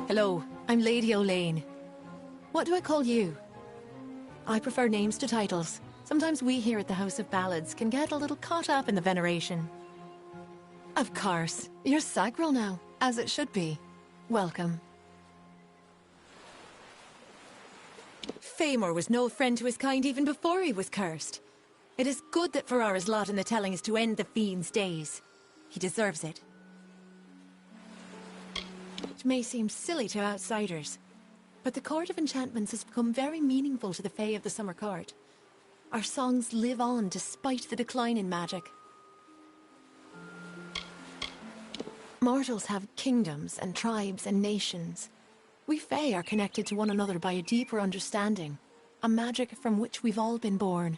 Hello, I'm Lady Olane. What do I call you? I prefer names to titles. Sometimes we here at the House of Ballads can get a little caught up in the veneration. Of course, you're Sagral now, as it should be. Welcome. Famor was no friend to his kind even before he was cursed. It is good that Ferrara's lot in the telling is to end the fiend's days. He deserves it. It may seem silly to outsiders, but the Court of Enchantments has become very meaningful to the Fae of the Summer Court. Our songs live on despite the decline in magic. Mortals have kingdoms and tribes and nations. We Fae are connected to one another by a deeper understanding, a magic from which we've all been born.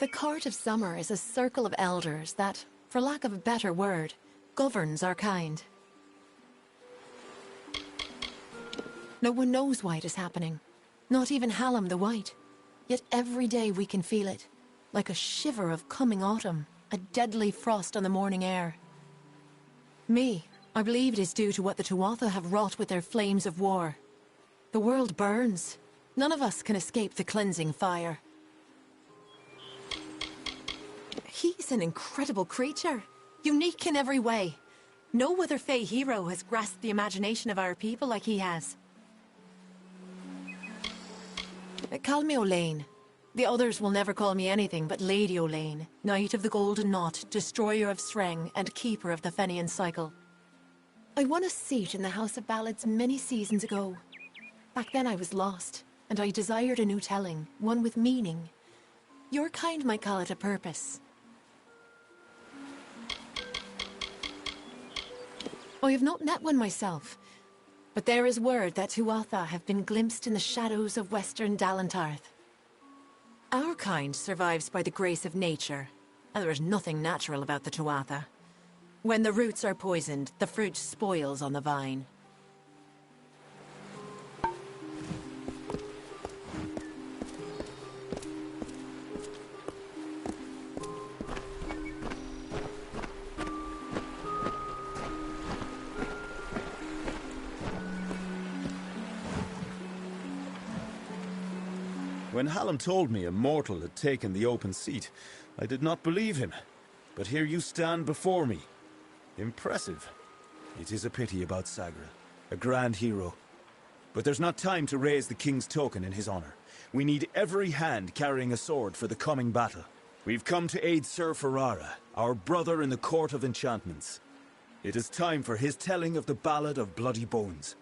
The Court of Summer is a circle of elders that, for lack of a better word, governs our kind. No one knows why it is happening. Not even Hallam the White. Yet every day we can feel it. Like a shiver of coming autumn. A deadly frost on the morning air. I believe it is due to what the Tuatha have wrought with their flames of war. The world burns. None of us can escape the cleansing fire. He's an incredible creature. Unique in every way. No other Fae hero has grasped the imagination of our people like he has. Call me Olane. The others will never call me anything but Lady Olane, Knight of the Golden Knot, Destroyer of Sreng, and Keeper of the Fenian Cycle. I won a seat in the House of Ballads many seasons ago. Back then I was lost, and I desired a new telling, one with meaning. Your kind might call it a purpose. I have not met one myself. But there is word that Tuatha have been glimpsed in the shadows of western Dalantarth. Our kind survives by the grace of nature, and there is nothing natural about the Tuatha. When the roots are poisoned, the fruit spoils on the vine. When Hallam told me a mortal had taken the open seat, I did not believe him. But here you stand before me. Impressive. It is a pity about Sagra, a grand hero. But there's not time to raise the king's token in his honor. We need every hand carrying a sword for the coming battle. We've come to aid Sir Ferrara, our brother in the Court of Enchantments. It is time for his telling of the Ballad of Bloody Bones.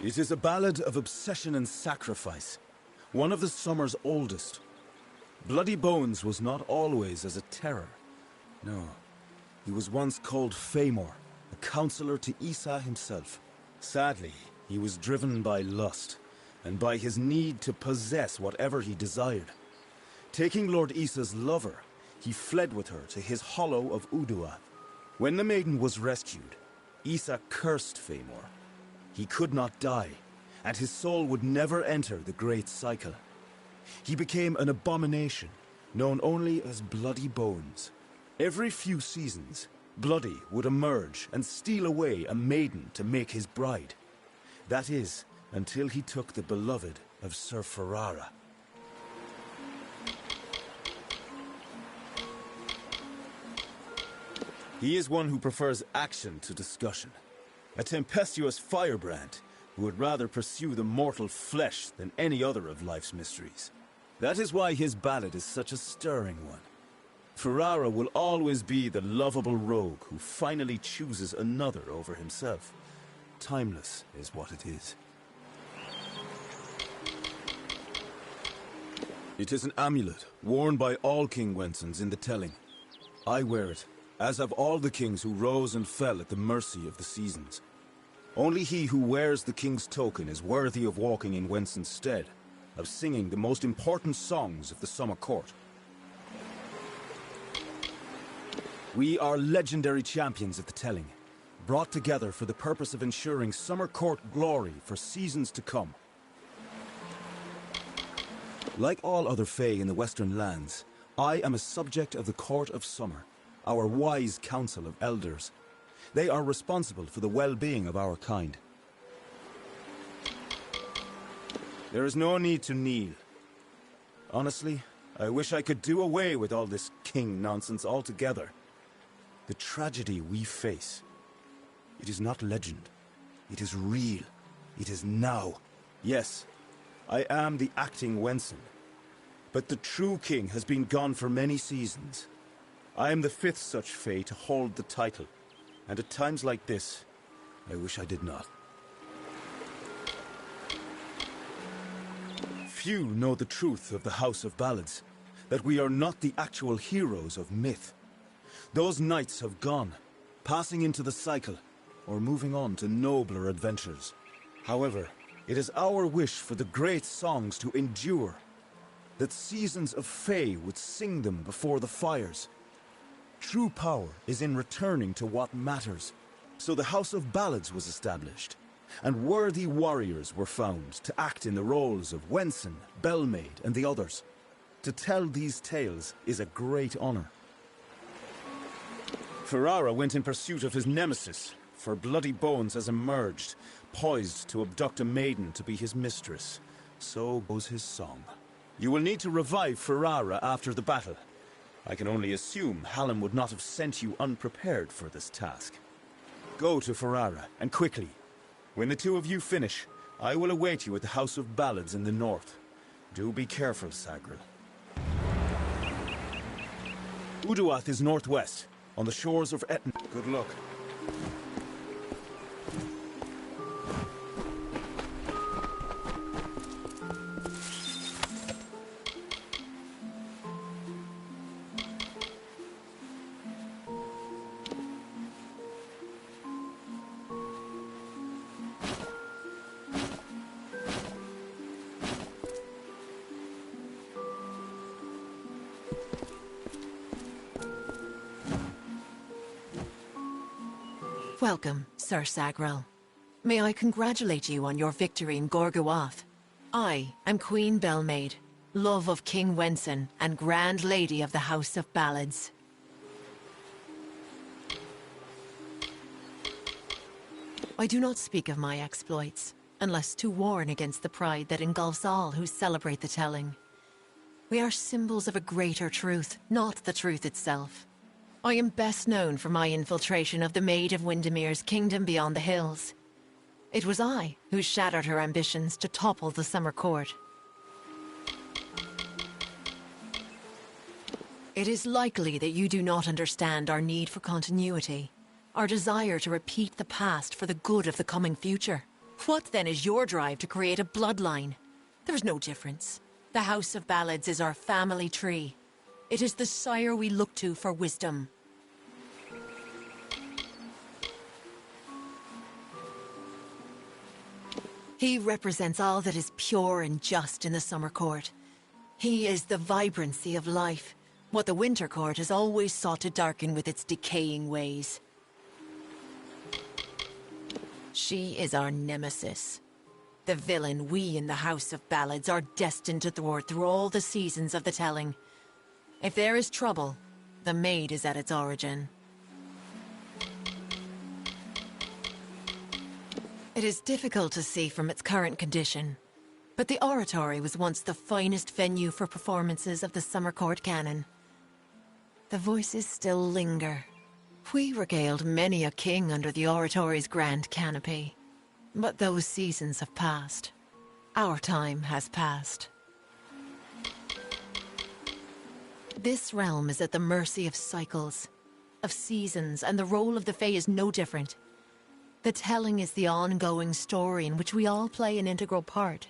It is a ballad of obsession and sacrifice, one of the summer's oldest. Bloody Bones was not always as a terror. No, he was once called Famor, a counselor to Isa himself. Sadly, he was driven by lust, and by his need to possess whatever he desired. Taking Lord Isa's lover, he fled with her to his hollow of Udua. When the maiden was rescued, Isa cursed Famor. He could not die, and his soul would never enter the Great Cycle. He became an abomination, known only as Bloody Bones. Every few seasons, Bloody would emerge and steal away a maiden to make his bride. That is, until he took the beloved of Sir Ferrara. He is one who prefers action to discussion. A tempestuous firebrand who would rather pursue the mortal flesh than any other of life's mysteries. That is why his ballad is such a stirring one. Ferrara will always be the lovable rogue who finally chooses another over himself. Timeless is what it is. It is an amulet worn by all King Wensons in the telling. I wear it, as have all the kings who rose and fell at the mercy of the seasons. Only he who wears the king's token is worthy of walking in Wenson's stead, of singing the most important songs of the summer court. We are legendary champions of the telling, brought together for the purpose of ensuring summer court glory for seasons to come. Like all other Fae in the Western lands, I am a subject of the Court of Summer, our wise council of elders. They are responsible for the well-being of our kind. There is no need to kneel. Honestly, I wish I could do away with all this king nonsense altogether. The tragedy we face, it is not legend. It is real. It is now. Yes, I am the acting Wenson. But the true king has been gone for many seasons. I am the 5th such Fae to hold the title. And at times like this, I wish I did not. Few know the truth of the House of Ballads, that we are not the actual heroes of myth. Those knights have gone, passing into the cycle, or moving on to nobler adventures. However, it is our wish for the great songs to endure, that seasons of Fae would sing them before the fires. True power is in returning to what matters. So the House of Ballads was established, and worthy warriors were found to act in the roles of Wenson, Bellmaid, and the others. To tell these tales is a great honor. Ferrara went in pursuit of his nemesis, for Bloody Bones has emerged, poised to abduct a maiden to be his mistress. So goes his song. You will need to revive Ferrara after the battle. I can only assume Hallam would not have sent you unprepared for this task. Go to Ferrara, and quickly. When the two of you finish, I will await you at the House of Ballads in the north. Do be careful, Sagril. Uduath is northwest, on the shores of Etna. Good luck. Welcome, Sir Sagril. May I congratulate you on your victory in Gorgoath. I am Queen Bellmaid, love of King Wenson and Grand Lady of the House of Ballads. I do not speak of my exploits, unless to warn against the pride that engulfs all who celebrate the telling. We are symbols of a greater truth, not the truth itself. I am best known for my infiltration of the Maid of Windermere's kingdom beyond the hills. It was I who shattered her ambitions to topple the Summer Court. It is likely that you do not understand our need for continuity, our desire to repeat the past for the good of the coming future. What then is your drive to create a bloodline? There's no difference. The House of Ballads is our family tree. It is the sire we look to for wisdom. He represents all that is pure and just in the Summer Court. He is the vibrancy of life, what the Winter Court has always sought to darken with its decaying ways. She is our nemesis. The villain we in the House of Ballads are destined to thwart through all the seasons of the telling. If there is trouble, the Maid is at its origin. It is difficult to see from its current condition, but the Oratory was once the finest venue for performances of the Summer Court canon. The voices still linger, We regaled many a king under the oratory's grand canopy. But those seasons have passed. Our time has passed. This realm is at the mercy of cycles, of seasons, and the role of the Fae is no different. The telling is the ongoing story in which we all play an integral part.